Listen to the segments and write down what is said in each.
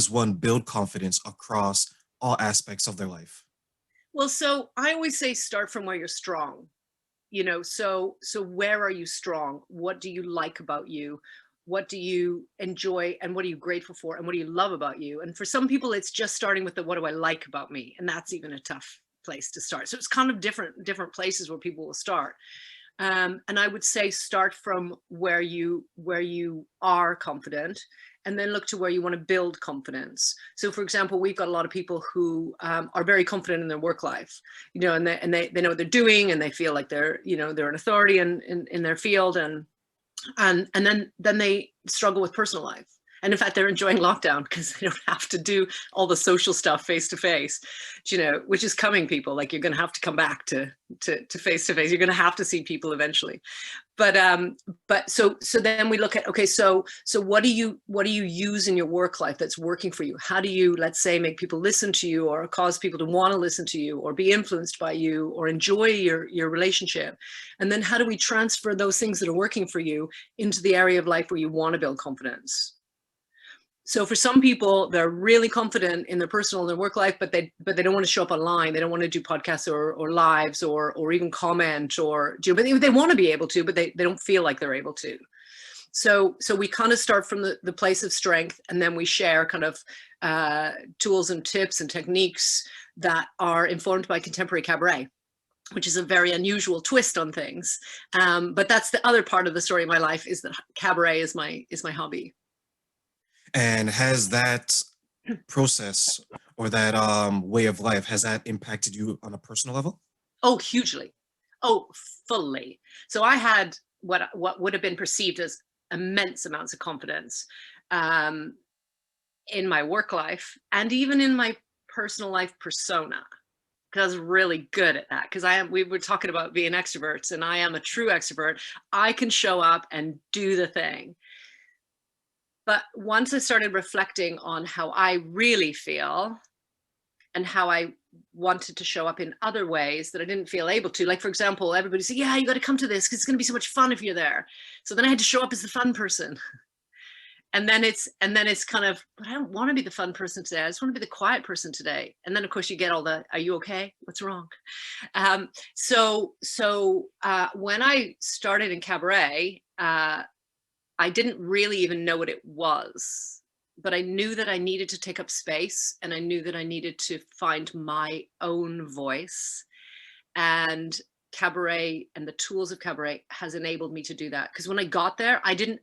does one build confidence across all aspects of their life? Well, so I always say start from where you're strong. So where are you strong? What do you like about you? What do you enjoy and what are you grateful for and what do you love about you? And for some people it's just starting with the what do I like about me? And that's even a tough place to start. So it's kind of different places where people will start. And I would say start from where you are confident, and then look to where you want to build confidence. So, for example, we've got a lot of people who are very confident in their work life, and they know what they're doing, and they feel like they're an authority in their field, and then they struggle with personal life. And in fact, they're enjoying lockdown because they don't have to do all the social stuff face to face, which is coming. People, like, you're going to have to come back to face to face. You're going to have to see people eventually. But then we look at, okay, so what do you use in your work life that's working for you? How do you, let's say, make people listen to you, or cause people to want to listen to you, or be influenced by you, or enjoy your relationship? And then how do we transfer those things that are working for you into the area of life where you want to build confidence? So for some people, they're really confident in their personal and their work life, but they don't want to show up online. They don't want to do podcasts or lives or even comment, but they want to be able to, but they don't feel like they're able to. So we kind of start from the place of strength, and then we share kind of tools and tips and techniques that are informed by contemporary cabaret, which is a very unusual twist on things. But that's the other part of the story of my life, is that cabaret is my hobby. And has that process or that way of life, has that impacted you on a personal level? Oh, hugely. Oh, fully. So I had what would have been perceived as immense amounts of confidence um, in my work life and even in my personal life persona. Because I was really good at that. Because we were talking about being extroverts, and I am a true extrovert. I can show up and do the thing. But once I started reflecting on how I really feel and how I wanted to show up in other ways that I didn't feel able to. Like, for example, everybody said, yeah, you got to come to this because it's going to be so much fun if you're there. So then I had to show up as the fun person. And then it's kind of, but I don't want to be the fun person today. I just want to be the quiet person today. And then of course you get all the, are you okay? What's wrong? So when I started in cabaret, I didn't really even know what it was, but I knew that I needed to take up space, and I knew that I needed to find my own voice. And cabaret and the tools of cabaret has enabled me to do that. Because when I got there, I can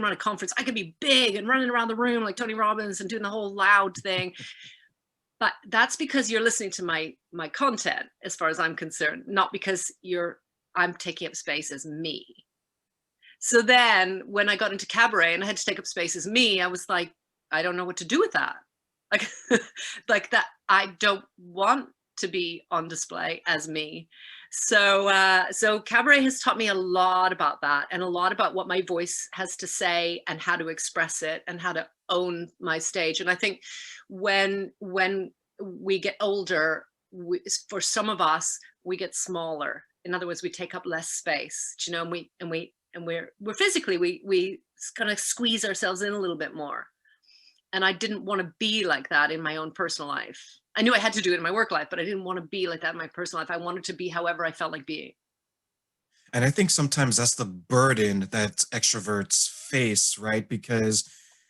run a conference. I can be big and running around the room like Tony Robbins and doing the whole loud thing. But that's because you're listening to my content, as far as I'm concerned, not because I'm taking up space as me. So then when I got into cabaret and I had to take up space as me, I was like, I don't know what to do with that. Like, like that, I don't want to be on display as me. So cabaret has taught me a lot about that, and a lot about what my voice has to say and how to express it and how to own my stage. And I think when we get older, for some of us, we get smaller. In other words, we take up less space, and we're physically, we kind of squeeze ourselves in a little bit more. And I didn't want to be like that in my own personal life. I knew I had to do it in my work life, but I didn't want to be like that in my personal life. I wanted to be however I felt like being. And I think sometimes that's the burden that extroverts face, right? Because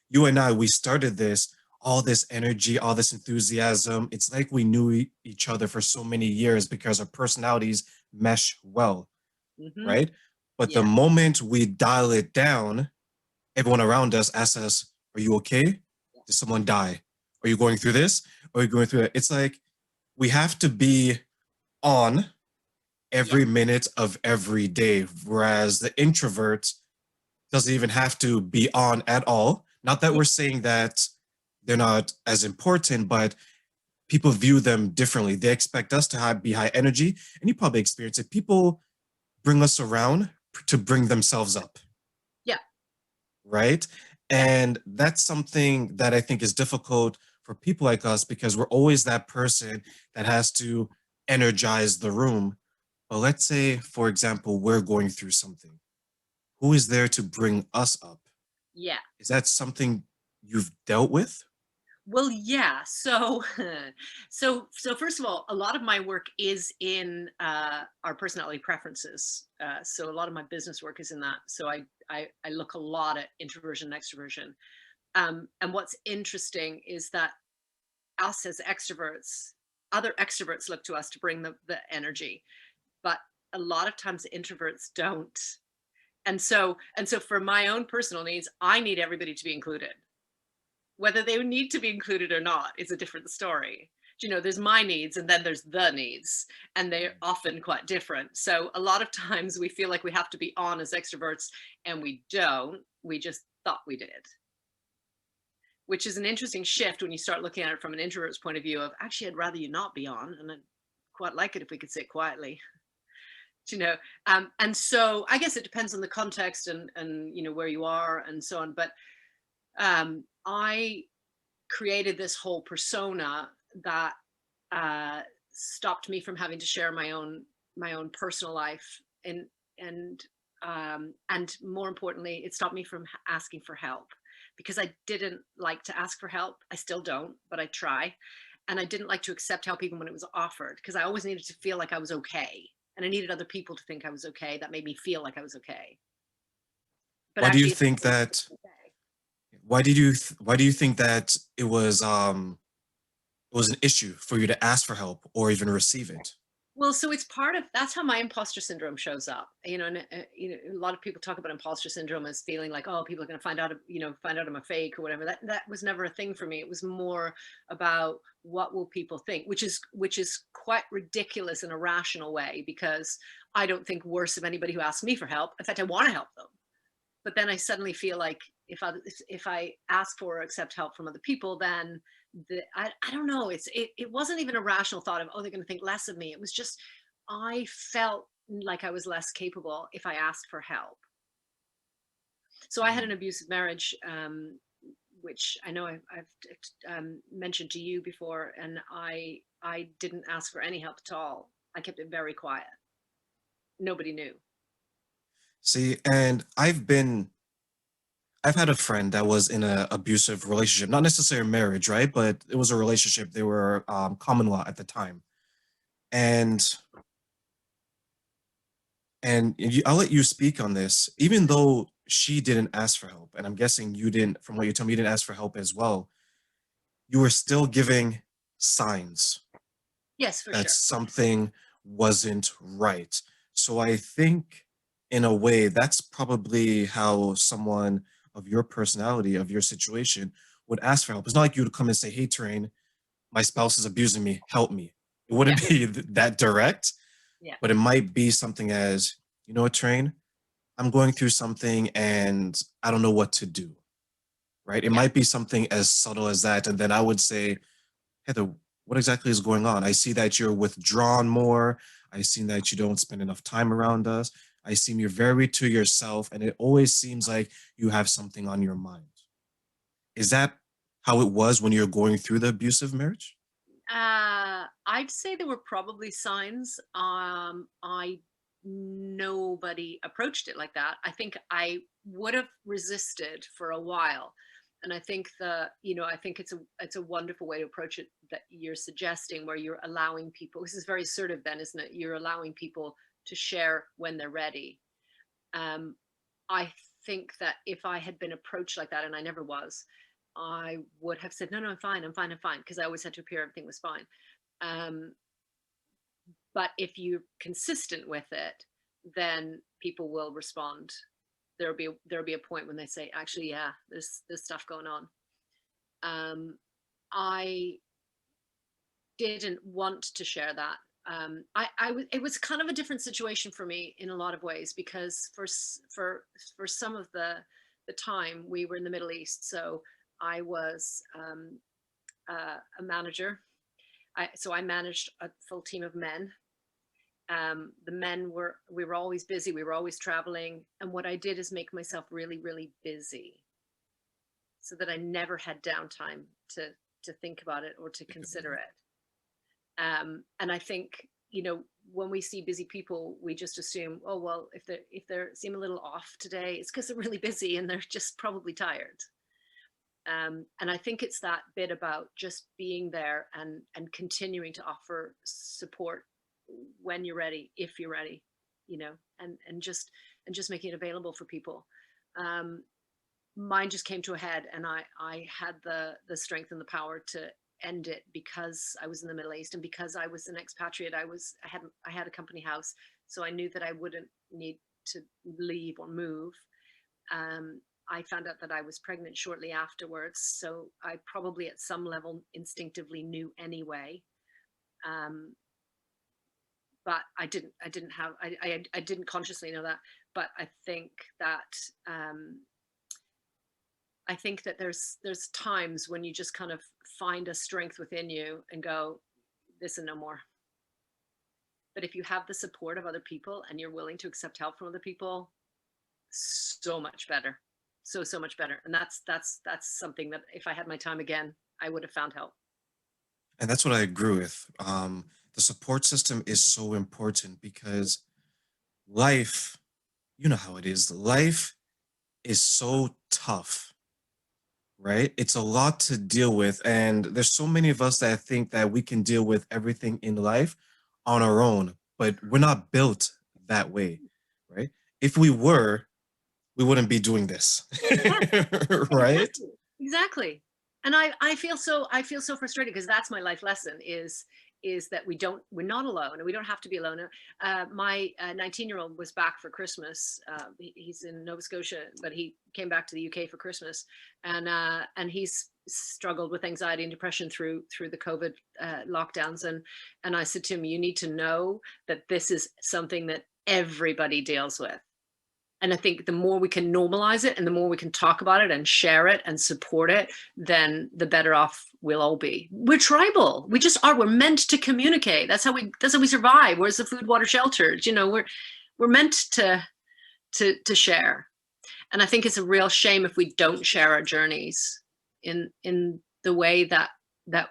you and I, we started this, all this energy, all this enthusiasm. It's like we knew each other for so many years because our personalities mesh well, Hmm. right? But the Yeah. moment we dial it down, everyone around us asks us, are you okay? Did someone die? Are you going through this? Are you going through it? It's like we have to be on Yeah. every minute of every day, whereas the introvert doesn't even have to be on at all. Not that Yeah. we're saying that they're not as important, but people view them differently. They expect us to be high energy, and you probably experience it. People bring us around to bring themselves up, Yeah. right? Yeah. And that's something that I think is difficult for people like us because we're always that person that has to energize the room. But let's say, for example, we're going through something. Who is there to bring us up? Yeah. Is that something you've dealt with? Well, yeah. So, so first of all, a lot of my work is in our personality preferences. So a lot of my business work is in that. So I look a lot at introversion and extroversion. And what's interesting is that us as extroverts, other extroverts look to us to bring the energy, but a lot of times introverts don't. And so for my own personal needs, I need everybody to be included. Whether they need to be included or not is a different story. You know, there's my needs and then there's the needs, and they're often quite different. So a lot of times we feel like we have to be on as extroverts, and we don't. We just thought we did, which is an interesting shift when you start looking at it from an introvert's point of view of actually, I'd rather you not be on, and I'd quite like it if we could sit quietly. You know, and so I guess it depends on the context and you know where you are and so on. But I created this whole persona that stopped me from having to share my own personal life, and more importantly, it stopped me from asking for help, because I didn't like to ask for help. I still don't, but I try. And I didn't like to accept help even when it was offered, because I always needed to feel like I was okay, and I needed other people to think I was okay. That made me feel like I was okay. But Why do you actually, if think that? Why do you think that it was an issue for you to ask for help or even receive it? well, so it's part of that's how my imposter syndrome shows up. You know, and you know, a lot of people talk about imposter syndrome as feeling like, oh, people are going to find out, find out I'm a fake or whatever. That was never a thing for me. It was more about what will people think, which is quite ridiculous in a rational way, because I don't think worse of anybody who asks me for help. In fact, I want to help them. But then I suddenly feel like if I ask for or accept help from other people, then I don't know. It wasn't even a rational thought of, oh, they're going to think less of me. It was just I felt like I was less capable if I asked for help. So I had an Mm. abusive marriage, which I know I've mentioned to you before, and I didn't ask for any help at all. I kept it very quiet. Nobody knew. See, and I've had a friend that was in an abusive relationship, not necessarily a marriage, right? But it was a relationship. They were common law at the time, and I'll let you speak on this. Even though she didn't ask for help, and I'm guessing you didn't, from what you tell me, you didn't ask for help as well. You were still giving signs Yes, for that sure. something wasn't right. So I think, in a way, that's probably how someone of your personality, of your situation, would ask for help. It's not like you would come and say, "Hey, Train, my spouse is abusing me. Help me." It Yeah, wouldn't be that direct, yeah, but it might be something as, "You know what, Train? I'm going through something and I don't know what to do." Right? It yeah. might be something as subtle as that, and then I would say, Heather, what exactly is going on? I see that you're withdrawn more. I see that you don't spend enough time around us. I see you're very to yourself, and it always seems like you have something on your mind. Is that how it was when you're going through the abusive marriage? I'd say there were probably signs. I Nobody approached it like that. I think I would have resisted for a while, and I think I think it's a wonderful way to approach it that you're suggesting, where you're allowing people. This is very assertive, then, isn't it? You're allowing people to share when they're ready. Um, I think that if I had been approached like that, and I never was, I would have said, no, no, I'm fine, I'm fine, I'm fine, because I always had to appear everything was fine. Um, but if you're consistent with it, then people will respond. There'll be a point when they say, actually, yeah, there's stuff going on. Um, I didn't want to share that. It was kind of a different situation for me in a lot of ways, because for some of the time we were in the Middle East, so I was a manager. So I managed a full team of men. The men we were always busy. We were always traveling, and what I did is make myself really, really busy, so that I never had downtime to think about it or to Think about consider it. it. And I think, when we see busy people, we just assume, oh well, if they seem a little off today, it's because they're really busy and they're just probably tired. And I think it's that bit about just being there and continuing to offer support when you're ready, if you're ready, you know, and just making it available for people. Um, Mine just came to a head, and I had the strength and the power to end it because I was in the Middle East, and because I was an expatriate. I had a company house, so I knew that I wouldn't need to leave or move. I found out that I was pregnant shortly afterwards, so I probably at some level instinctively knew anyway. Um, but I didn't consciously know that. But that um, I think that there's times when you just kind of find a strength within you and go, this and no more. But if you have the support of other people and you're willing to accept help from other people, so much better. So much better. And that's something that if I had my time again, I would have found help. And that's what I agree with. The support system is so important because life, you know how it is. Life is so tough, right? It's a lot to deal with. And there's so many of us that think that we can deal with everything in life on our own, but we're not built that way, right? If we were, we wouldn't be doing this, Yeah, right? exactly. Exactly. And I feel so frustrated because that's my life lesson is that we're not alone, and we don't have to be alone. My 19-year-old was back for Christmas. He's in Nova Scotia, but he came back to the UK for Christmas, and he's struggled with anxiety and depression through the COVID lockdowns. And I said to him, you need to know that this is something that everybody deals with. And I think the more we can normalize it and the more we can talk about it and share it and support it, then the better off we'll all be. We're tribal. We just are. We're meant to communicate. That's how we survive. Where's the food, water, shelter? You know, we're meant to share. And I think it's a real shame if we don't share our journeys in the way that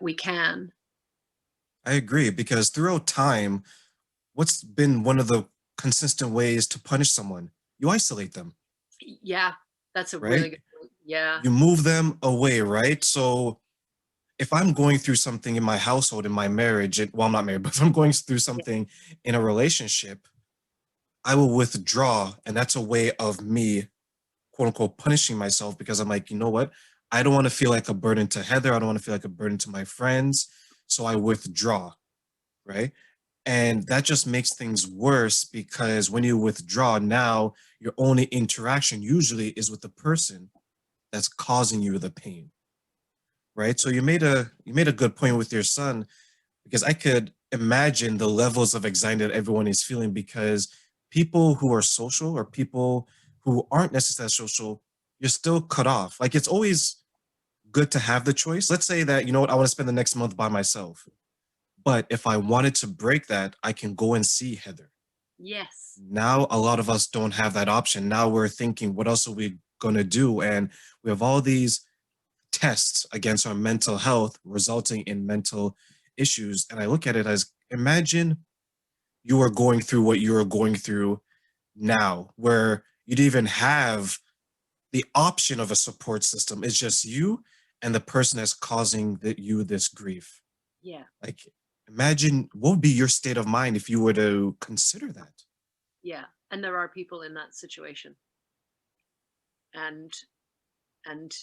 we can. I agree because throughout time, what's been one of the consistent ways to punish someone? You isolate them, Yeah, that's a really right? good point. Yeah. You move them away, right? So if I'm going through something in my household, in my marriage, well, I'm not married, but if I'm going through Yeah. something in a relationship, I will withdraw. And that's a way of me, quote unquote, punishing myself because I'm like, you know what? I don't want to feel like a burden to Heather. I don't want to feel like a burden to my friends. So I withdraw, right? And that just makes things worse because when you withdraw, now your only interaction usually is with the person that's causing you the pain, right? So you made a good point with your son because I could imagine the levels of anxiety that everyone is feeling because people who are social or people who aren't necessarily social, you're still cut off. Like it's always good to have the choice. Let's say that, you know what, I want to spend the next month by myself. But if I wanted to break that, I can go and see Heather. Yes. Now, a lot of us don't have that option. Now we're thinking, what else are we going to do? And we have all these tests against our mental health resulting in mental issues. And I look at it as imagine you are going through what you are going through now, where you don't even have the option of a support system. It's just you and the person that's causing you this grief. Yeah. Like, imagine what would be your state of mind if you were to consider that? Yeah. And there are people in that situation. And and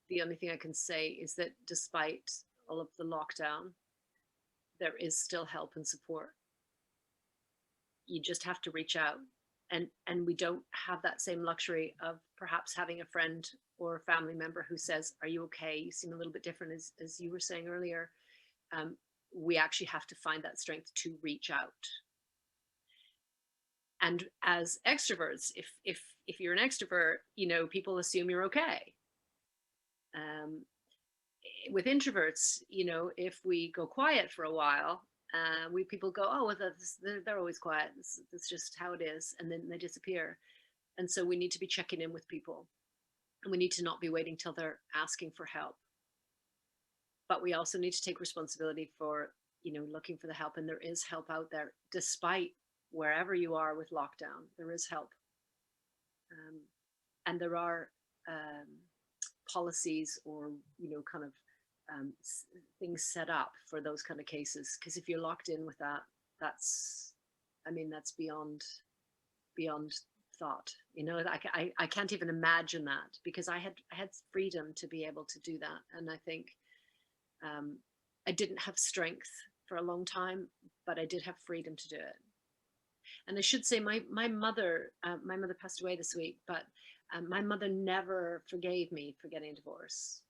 the only thing I can say is that despite all of the lockdown, there is still help and support. You just have to reach out. And we don't have that same luxury of perhaps having a friend or a family member who says, are you okay? You seem a little bit different, as you were saying earlier. um, we actually have to find that strength to reach out. And as extroverts, if you're an extrovert, you know, people assume you're okay. um, with introverts, you know, if we go quiet for a while, we people go, oh, well, they're always quiet. That's just how it is, and then they disappear. And so we need to be checking in with people, and we need to not be waiting till they're asking for help. But we also need to take responsibility for, you know, looking for the help. And there is help out there, despite wherever you are with lockdown. There is help, and there are um, policies or, kind of things set up for those kind of cases. Because if you're locked in with that, that's, I mean, that's beyond thought. I can't even imagine that, because I had freedom to be able to do that. And I think I didn't have strength for a long time, but I did have freedom to do it. And I should say my mother passed away this week, but my mother never forgave me for getting a divorce.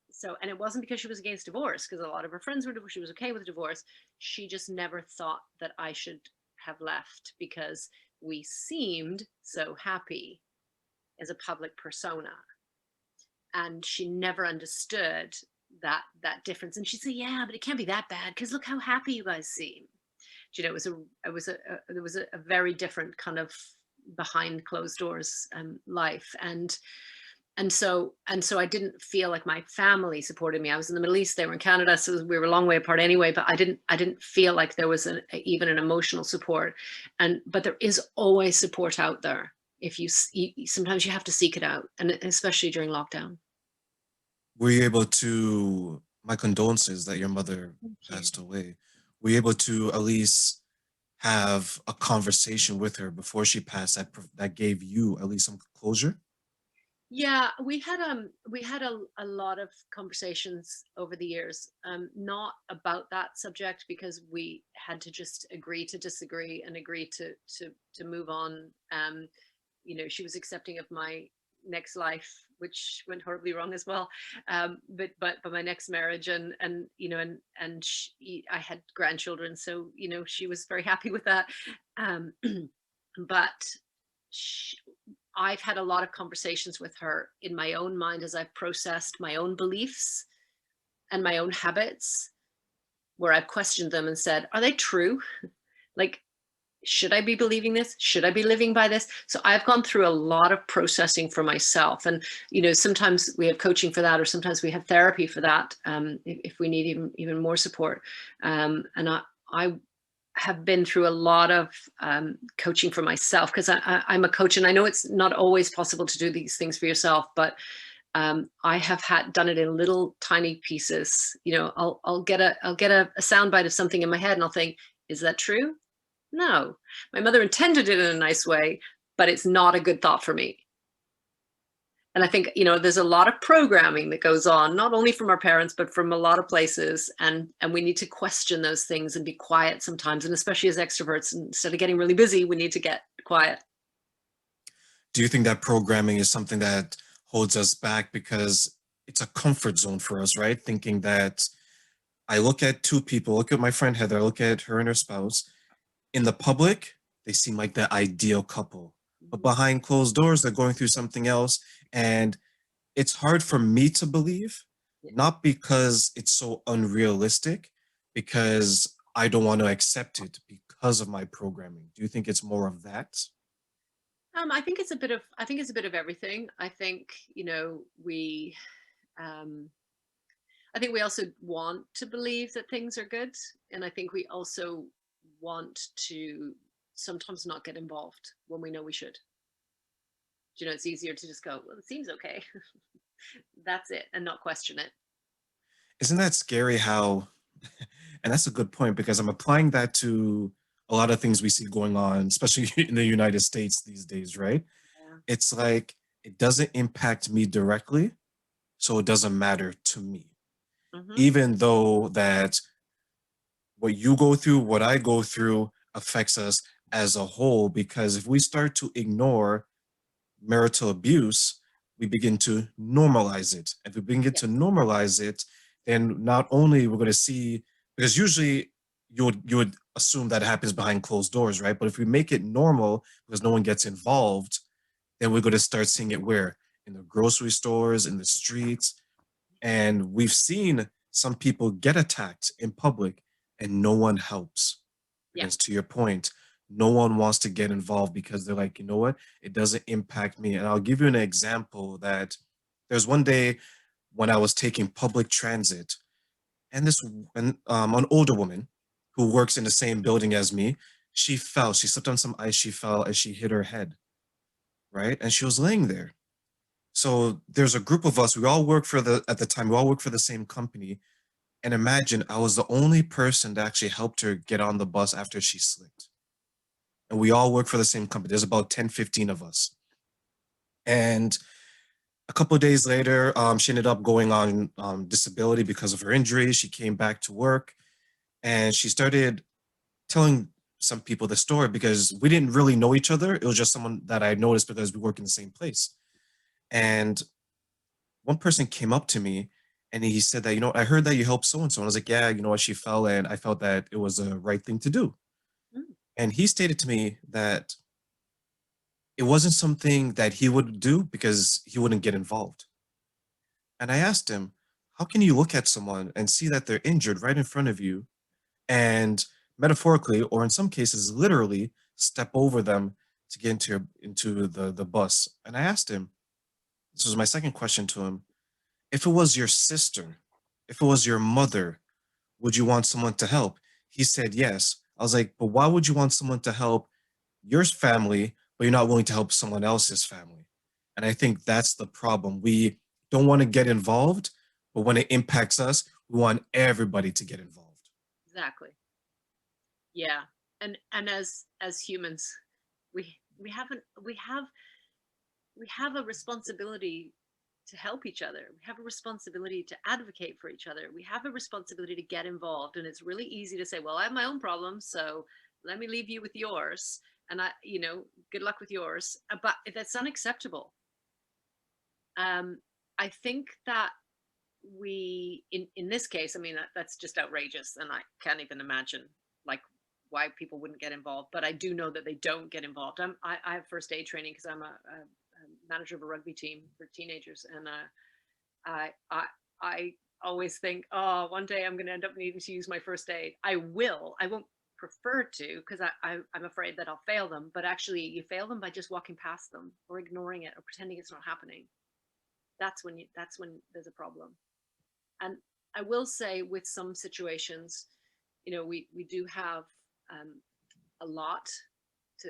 So, and it wasn't because she was against divorce, because a lot of her friends were divorced. She was okay with divorce. She just never thought that I should have left, because we seemed so happy as a public persona. And she never understood that difference. And she'd say, yeah, but it can't be that bad, because look how happy you guys seem. It was a very different kind of behind closed doors life. And so I didn't feel like my family supported me. I was in the Middle East, they were in Canada, so we were a long way apart anyway, but I didn't feel like there was even an emotional support. But there is always support out there. If you sometimes you have to seek it out, and especially during lockdown. Were you able to, my condolences that your mother Thank you. passed away. Were you able to at least have a conversation with her before she passed that gave you at least some closure? Yeah, we had a lot of conversations over the years, not about that subject, because we had to just agree to disagree and agree to move on. She was accepting of my next life, which went horribly wrong as well. But my next marriage, and I had grandchildren, so she was very happy with that. But I've had a lot of conversations with her in my own mind as I've processed my own beliefs and my own habits, where I've questioned them and said, are they true? Like, should I be believing this? Should I be living by this? So I've gone through a lot of processing for myself. And, sometimes we have coaching for that, or sometimes we have therapy for that, if we need even more support. And I have been through a lot of coaching for myself, because I'm a coach, and I know it's not always possible to do these things for yourself, but I have done it in little tiny pieces. I'll get a soundbite of something in my head, and I'll think, is that true? No, my mother intended it in a nice way, but it's not a good thought for me. And I think, there's a lot of programming that goes on, not only from our parents, but from a lot of places. And we need to question those things and be quiet sometimes. And especially as extroverts, instead of getting really busy, we need to get quiet. Do you think that programming is something that holds us back because it's a comfort zone for us, right? Thinking that I look at two people, look at my friend Heather, I look at her and her spouse. In the public, they seem like the ideal couple, but behind closed doors, they're going through something else. And it's hard for me to believe, not because it's so unrealistic, because I don't want to accept it because of my programming. Do you think it's more of that? I think it's a bit of everything. I think, we, I think we also want to believe that things are good. And I think we also want to sometimes not get involved when we know we should. It's easier to just go, well, it seems okay. That's it, and not question it. Isn't that scary how, and that's a good point because I'm applying that to a lot of things we see going on, especially in the United States these days, right? Yeah. It's like it doesn't impact me directly, so it doesn't matter to me. Mm-hmm. Even though that what you go through, what I go through affects us as a whole, because if we start to ignore marital abuse, we begin to normalize it. If we begin to Yes. normalize it, then not only we're going to see, because usually you would assume that it happens behind closed doors, right? But if we make it normal because no one gets involved, then we're going to start seeing it where? In the grocery stores, in the streets. And we've seen some people get attacked in public and no one helps. Yeah. Because to your point, no one wants to get involved because they're like, you know what? It doesn't impact me. And I'll give you an example that there's one day when I was taking public transit, and an older woman who works in the same building as me, she fell. She slipped on some ice, she fell, and she hit her head, right? And she was laying there. So there's a group of us. We all work for the at the time. We all work for the same company. And imagine I was the only person that actually helped her get on the bus after she slipped. And we all work for the same company. There's about 10, 15 of us. And a couple of days later, she ended up going on disability because of her injury. She came back to work and she started telling some people the story because we didn't really know each other. It was just someone that I noticed because we work in the same place. And one person came up to me and he said that, I heard that you helped so and so. And I was like, yeah, you know what, she fell and I felt that it was the right thing to do. Mm, And he stated to me that it wasn't something that he would do because he wouldn't get involved. And I asked him, how can you look at someone and see that they're injured right in front of you and metaphorically, or in some cases, literally step over them to get into the bus? And I asked him, this was my second question to him, if it was your sister, if it was your mother, would you want someone to help? He said yes. I was like, but why would you want someone to help your family, but you're not willing to help someone else's family? And I think that's the problem. We don't want to get involved, but when it impacts us, we want everybody to get involved. exactly. Yeah. And as humans, we haven't we have a responsibility to help each other. We have a responsibility to advocate for each other. We have a responsibility to get involved. And it's really easy to say, well, I have my own problems, so let me leave you with yours. And good luck with yours. But that's unacceptable. I think that in this case, I mean, that's just outrageous. And I can't even imagine like why people wouldn't get involved. But I do know that they don't get involved. I have first aid training because I'm a manager of a rugby team for teenagers, and I I I always think, oh, one day I'm going to end up needing to use my first aid. I will. I won't prefer to because I'm afraid that I'll fail them. But actually, you fail them by just walking past them or ignoring it or pretending it's not happening. That's when there's a problem. And I will say, with some situations, we do have um, a lot to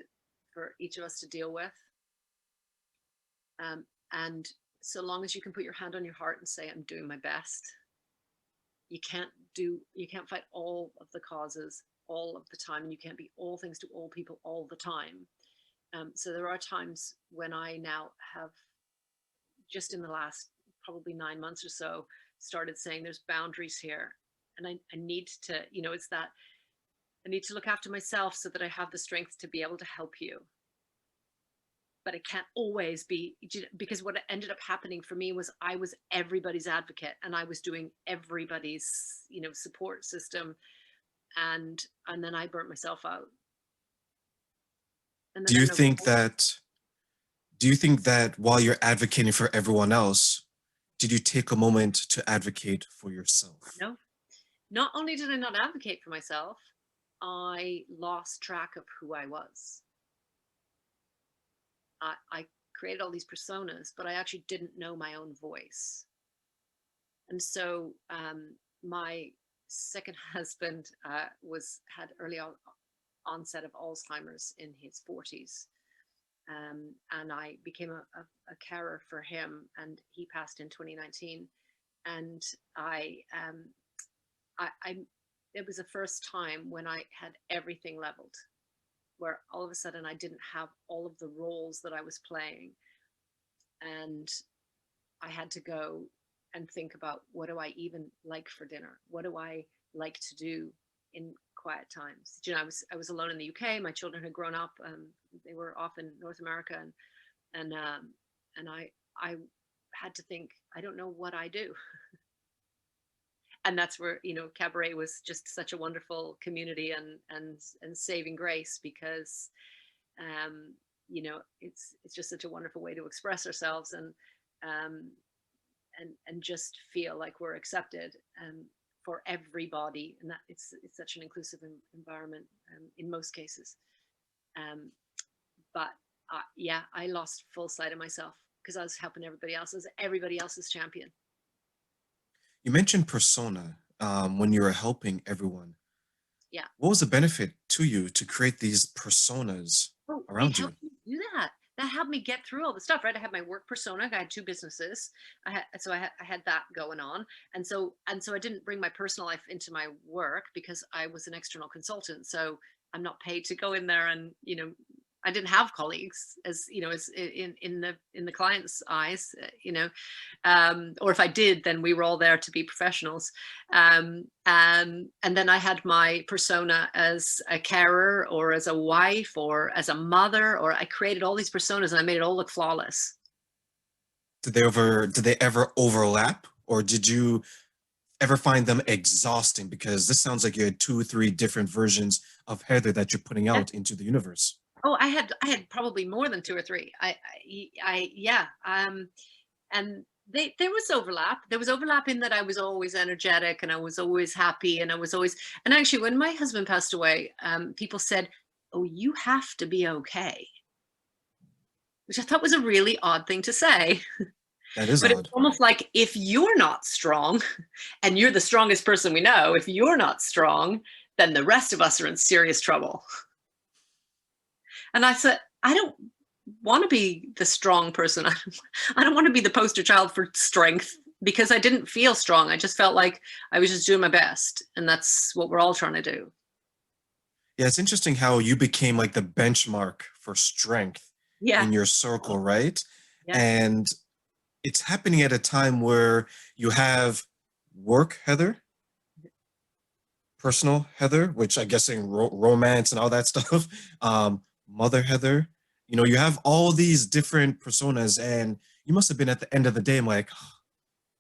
for each of us to deal with. And so long as you can put your hand on your heart and say, I'm doing my best, you can't fight all of the causes all of the time, and you can't be all things to all people all the time. So there are times when I now have, just in the last probably 9 months or so, started saying there's boundaries here. And I need to, it's that I need to look after myself so that I have the strength to be able to help you. But it can't always be, because what ended up happening for me was I was everybody's advocate and I was doing everybody's, support system. And then I burnt myself out. And Do then I you know think that do you think that while you're advocating for everyone else, did you take a moment to advocate for yourself? no, not only did I not advocate for myself, I lost track of who I was. I created all these personas, but I actually didn't know my own voice. And so my second husband had early onset of Alzheimer's in his 40s. And I became a carer for him, and he passed in 2019. And I it was the first time when I had everything leveled, where all of a sudden I didn't have all of the roles that I was playing. And I had to go and think about, what do I even like for dinner? What do I like to do in quiet times? I was alone in the UK. My children had grown up. They were off in North America, and I had to think, I don't know what I do. And that's where, cabaret was just such a wonderful community and saving grace, because it's just such a wonderful way to express ourselves, um, and just feel like we're accepted, for everybody, and that it's such an inclusive environment, in most cases. um, but yeah, I lost full sight of myself because I was helping everybody else as everybody else's champion. You mentioned persona when you were helping everyone. Yeah. What was the benefit to you to create these personas Oh, it around you? helped me do that. that helped me get through all the stuff, right? I had my work persona. I had two businesses. I had that going on, and so I didn't bring my personal life into my work because I was an external consultant. So I'm not paid to go in there and, I didn't have colleagues, as as in the client's eyes, or if I did, then we were all there to be professionals. And then I had my persona as a carer or as a wife or as a mother, or I created all these personas and I made it all look flawless. Did they ever overlap, or did you ever find them exhausting? Because this sounds like you had 2 or 3 different versions of Heather that you're putting Yeah. out into the universe. Oh, I had probably more than two or three. Yeah. And there was overlap. There was overlap in that I was always energetic and I was always happy and I was always. And actually, when my husband passed away, people said, "Oh, you have to be okay," which I thought was a really odd thing to say. That is But it's odd. almost like, if you're not strong, and you're the strongest person we know, if you're not strong, then the rest of us are in serious trouble. And I said, I don't want to be the strong person. I don't want to be the poster child for strength, because I didn't feel strong. I just felt like I was just doing my best. And that's what we're all trying to do. Yeah, it's interesting how you became like the benchmark for strength Yeah. in your circle, right? Yeah. And it's happening at a time where you have work Heather, personal Heather, which I guess in romance and all that stuff, mother Heather. You have all these different personas, and you must have been at the end of the day, I'm like,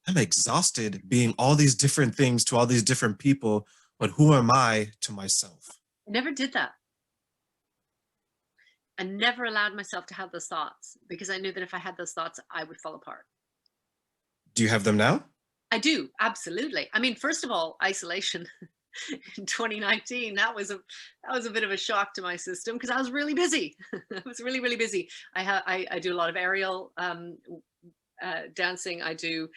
I'm exhausted being all these different things to all these different people, but who am I to myself? I never did that. I never allowed myself to have those thoughts because I knew that if I had those thoughts, I would fall apart. Do you have them now? I do, absolutely. I mean, first of all, isolation in 2019, that was a bit of a shock to my system because I was really busy. I was really, really busy. I do a lot of aerial dancing. I do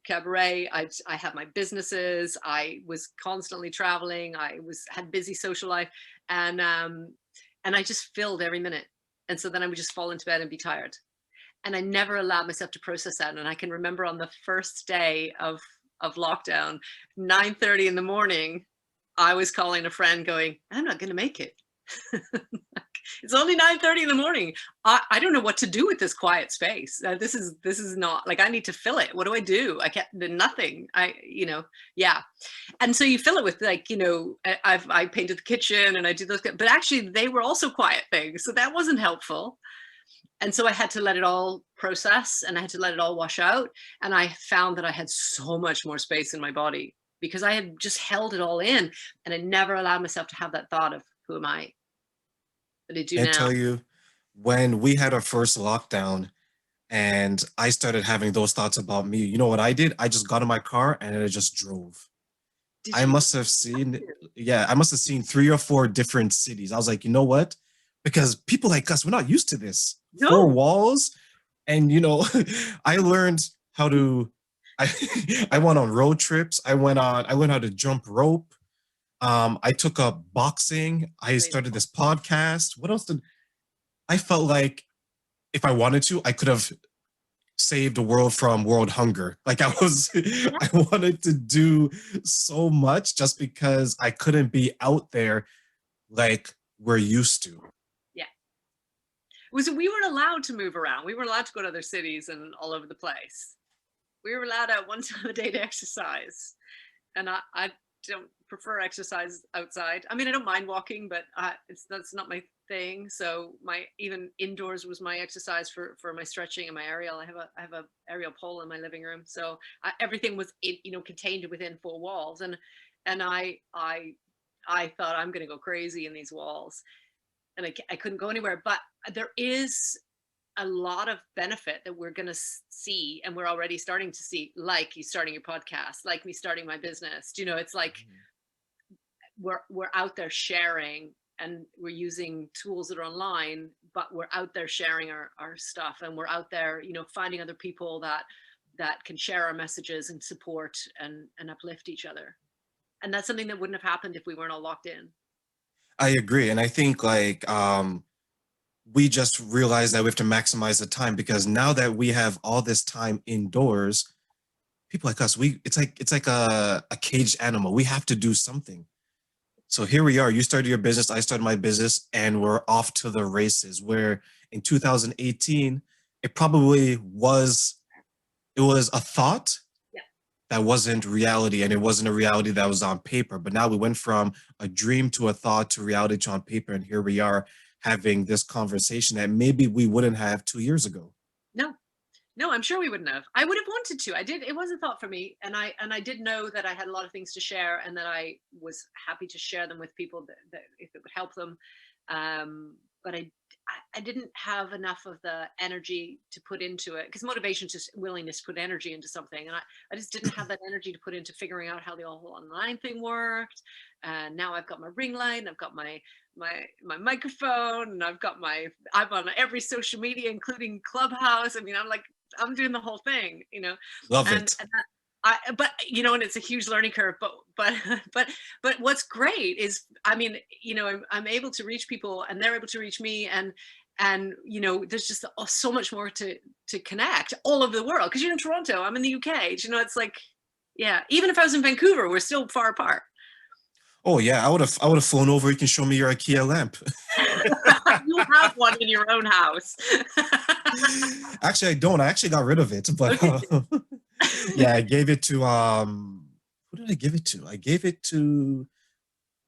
cabaret. I have my businesses. I was constantly traveling. Had busy social life, and I just filled every minute. And so then I would just fall into bed and be tired. And I never allowed myself to process that. And I can remember on the first day of lockdown, 9:30 in the morning, I was calling a friend going, "I'm not going to make it. It's only 9:30 in the morning. I don't know what to do with this quiet space. This is not like, I need to fill it. What do I do? I can't do nothing. Yeah." And so you fill it with, like, I painted the kitchen and I do those, but actually they were also quiet things. So that wasn't helpful. And so I had to let it all process and I had to let it all wash out. And I found that I had so much more space in my body because I had just held it all in, and I never allowed myself to have that thought of, who am I? That I do And now. tell you, when we had our first lockdown and I started having those thoughts about me, you know what I did? I just got in my car and I just drove. Did I you? must have seen, yeah, I must have seen 3 or 4 different cities. I was like, you know what? Because people like us, we're not used to this. 4 No. walls, and I learned how to. I I went on road trips. I learned how to jump rope. I took up boxing. I Amazing. started this podcast. What else did I felt like if I wanted to, I could have saved the world from world hunger. Like Yeah. I wanted to do so much just because I couldn't be out there like we're used to. Yeah. We weren't allowed to move around. We weren't allowed to go to other cities and all over the place. We were allowed out one time a day to exercise. And I don't prefer exercise outside. I mean, I don't mind walking, but that's not my thing. So my even indoors was my exercise for my stretching and my aerial. I have a aerial pole in my living room, so everything was contained within 4 walls. And I thought, I'm going to go crazy in these walls, and I couldn't go anywhere. But there is a lot of benefit that we're going to see, and we're already starting to see, like you starting your podcast, like me starting my business. It's like we're out there sharing, and we're using tools that are online, but we're out there sharing our stuff, and we're out there finding other people that can share our messages and support and uplift each other. And that's something that wouldn't have happened if we weren't all locked in. I agree. And I think like we just realized that we have to maximize the time, because now that we have all this time indoors, people like us, it's like a caged animal. We have to do something. So here we are. You started your business, I started my business, and we're off to the races. Where in 2018, it probably was it was a thought Yeah. that wasn't reality, and it wasn't a reality that was on paper. But now we went from a dream to a thought to reality to on paper, and here we are having this conversation that maybe we wouldn't have 2 years ago. No, no, I'm sure we wouldn't have. I would have wanted to. I did. It was a thought for me, and I did know that I had a lot of things to share, and that I was happy to share them with people that if it would help them. But I didn't have enough of the energy to put into it, because motivation is just willingness to put energy into something, and I just didn't have that energy to put into figuring out how the whole online thing worked. And now I've got my ring light, and I've got my microphone, and I'm on every social media, including Clubhouse. I mean, I'm doing the whole thing, Love and it. but and it's a huge learning curve, but but what's great is, I mean, I'm able to reach people, and they're able to reach me, and there's just so much more to connect all over the world, because you're in Toronto, I'm in the UK. It's like, yeah, even if I was in Vancouver, we're still far apart. Oh yeah, I would have flown over. You can show me your IKEA lamp. You have one in your own house. Actually, I don't. I actually got rid of it, but Okay. yeah, I gave it to who did I give it to? I gave it to,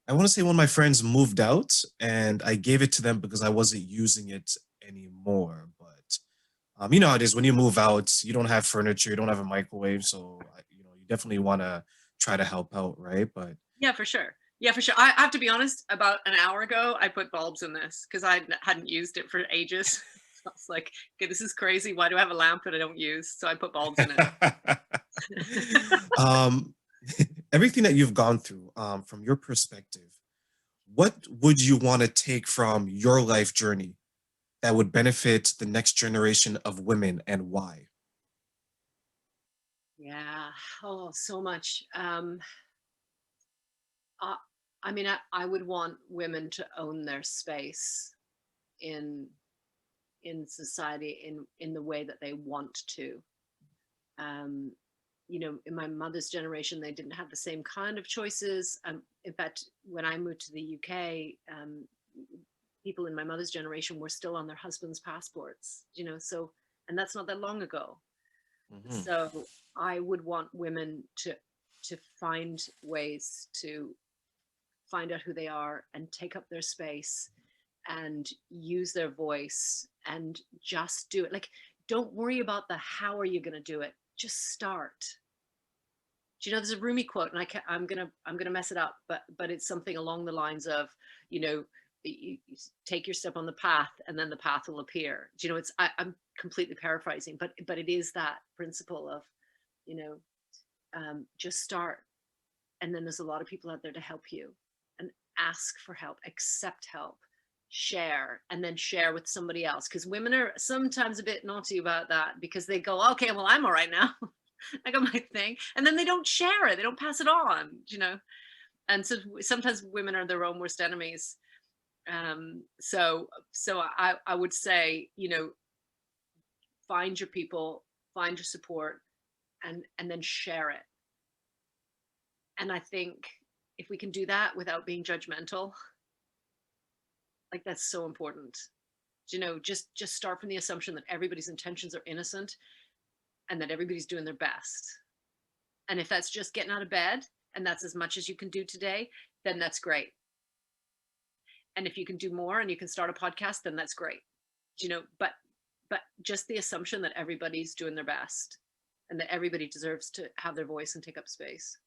I want to say, one of my friends moved out, and I gave it to them because I wasn't using it anymore. But you know how it is when you move out, you don't have furniture, you don't have a microwave, so you definitely want to try to help out, right? But Yeah, for sure. Yeah, for sure. I have to be honest, about an hour ago, I put bulbs in this because I hadn't used it for ages. So I was like, okay, this is crazy. Why do I have a lamp that I don't use? So I put bulbs in it. um, everything that you've gone through, from your perspective, what would you want to take from your life journey that would benefit the next generation of women, and why? Yeah. Oh, so much. I, I mean, I would want women to own their space in society, in the way that they want to. Um, in my mother's generation, they didn't have the same kind of choices. In fact, when I moved to the UK, people in my mother's generation were still on their husbands' passports. So, and that's not that long ago. Mhm. So I would want women to find ways to find out who they are and take up their space and use their voice and just do it. Like, don't worry about the how are you going to do it. Just start. There's a Rumi quote, and I'm gonna mess it up, but it's something along the lines of, you know, you take your step on the path, and then the path will appear. I'm completely paraphrasing, but it is that principle of, you know, just start, and then there's a lot of people out there to help you, and ask for help, accept help, share, and then share with somebody else, because women are sometimes a bit naughty about that, because they go, okay, well, I'm all right now. I got my thing, and then they don't share it, they don't pass it on. And so sometimes women are their own worst enemies. So I would say, find your people, find your support, and then share it. And I think if we can do that without being judgmental, like, that's so important. Just start from the assumption that everybody's intentions are innocent, and that everybody's doing their best. And if that's just getting out of bed, and that's as much as you can do today, then that's great. And if you can do more and you can start a podcast, then that's great. But just the assumption that everybody's doing their best, and that everybody deserves to have their voice and take up space.